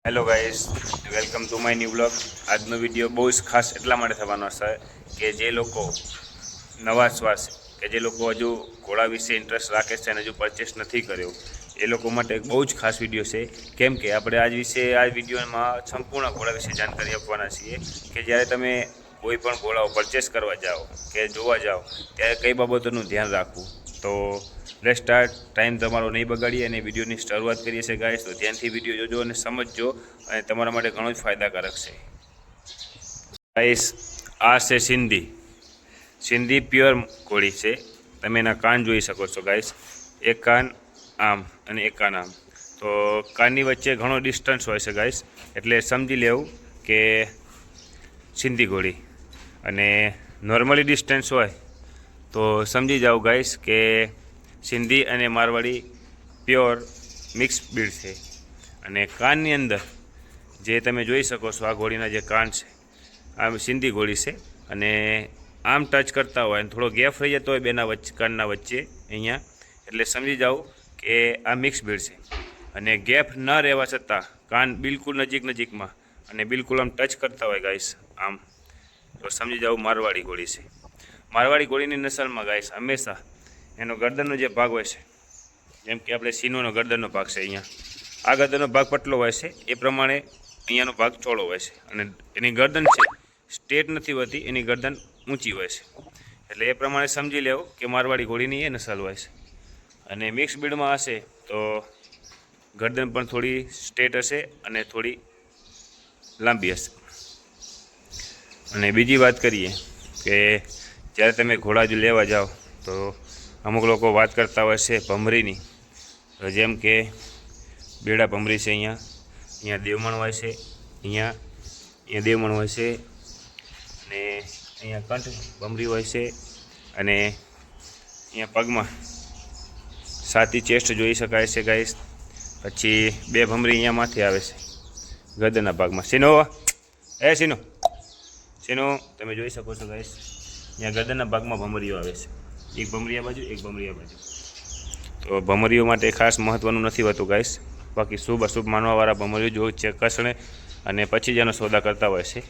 Hello guys, welcome to my new blog. આજનો video બહુ જ ખાસ એટલા માટે થવાનો છે કે જે લોકો નવા શ્વાસ કે જે લોકો હજુ ઘોડા વિશે ઇન્ટરેસ્ટ રાખે છે અને હજુ પરચેસ નથી કર્યો એ લોકો માટે એક બહુ જ ખાસ વિડીયો છે. કેમ કે આપણે આ વિડીયોમાં સંપૂર્ણ ઘોડા વિશે જાણકારી આપવાના છીએ કે જ્યારે તમે કોઈ પણ ઘોડાઓ પરચેસ કરવા જાઓ કે જોવા જાઓ ત્યારે કઈ બાબતોનું ધ્યાન રાખવું. તો લેટ્સ સ્ટાર્ટ. ટાઈમ તમારો નહીં બગાડીએ અને વિડીયોની શરૂઆત કરીએ છીએ ગાઈસ. તો ધ્યાનથી વિડીયો જોજો અને સમજજો અને તમારા માટે ઘણો જ ફાયદાકારક છે. ગાઈસ, આ છે સિંધી પ્યોર ઘોડી છે. તમે એના કાન જોઈ શકો છો ગાઈસ. એક કાન આમ અને એક કાન આમ. તો કાનની વચ્ચે ઘણો ડિસ્ટન્સ હોય છે ગાઈસ, એટલે સમજી લેવું કે સિંધી ઘોડી. અને નોર્મલી ડિસ્ટન્સ હોય તો સમજી જાઓ ગાઈસ કે સિંધી અને મારવાડી પ્યોર મિક્સ બ્રીડ છે. અને કાનની અંદર જે તમે જોઈ શકો છો, આ ઘોડીના જે કાન છે આ સિંધી ઘોડી છે. અને આમ ટચ કરતા હોય અને થોડો ગેપ રહી જતો હોય બેના વચ્ચે, કાનના વચ્ચે અહીંયા, એટલે સમજી જાઓ કે આ મિક્સ બ્રીડ છે. અને ગેપ ન રહેવા છતાં કાન બિલકુલ નજીકમાં અને બિલકુલ આમ ટચ કરતા હોય ગાઈસ આમ, તો સમજી જાઓ મારવાડી ઘોડી છે. મારવાડી ઘોડીની નસલમાં ગાઈસ હંમેશા એનો ગરદનનો જે ભાગ હોય છે, જેમ કે આપણે સિનોનો ગરદનનો ભાગ છે અહીંયા, આ ગરદનનો ભાગ પતલો હોય છે, એ પ્રમાણે અહીંયાનો ભાગ ચોળો હોય છે. અને એની ગરદન છે સ્ટ્રેટ નથી હોતી, એની ગરદન ઊંચી હોય છે. એટલે એ પ્રમાણે સમજી લેવું કે મારવાડી ઘોડીની એ નસલ હોય છે. અને મિક્સ બ્રીડમાં હશે તો ગરદન પણ થોડી સ્ટ્રેટ હશે અને થોડી લાંબી હશે. અને બીજી વાત કરીએ કે જ્યારે તમે ઘોડા જો લેવા જાઓ તો અમુક લોકો વાત કરતા હોય છે ભમરીની. જેમ કે બેડા ભમરી છે, અહીંયા દેવમણ હોય છે, અહીંયા દેવમણ હોય છે, અને અહીંયા કંઠ ભમરી હોય છે. અને અહીંયા પગમાં સાતી ચેસ્ટ જોઈ શકાય છે ગાઈસ. પછી બે ભમરી અહીંયા માથે આવે છે ગરદનના ભાગમાં. સીનો તમે જોઈ શકો છો ગાઈસ, અહીંયા ગરદનના ભાગમાં ભમરીઓ આવે છે. એક ભમરી આ બાજુ, એક ભમરી આ બાજુ. તો ભમરીઓ માટે ખાસ મહત્ત્વનું નથી હોતું ગાઈસ. બાકી શુભ અશુભ માનવાવાળા ભમરીઓ જો ચેક કરશે અને પછી જ એનો સોદા કરતા હોય છે.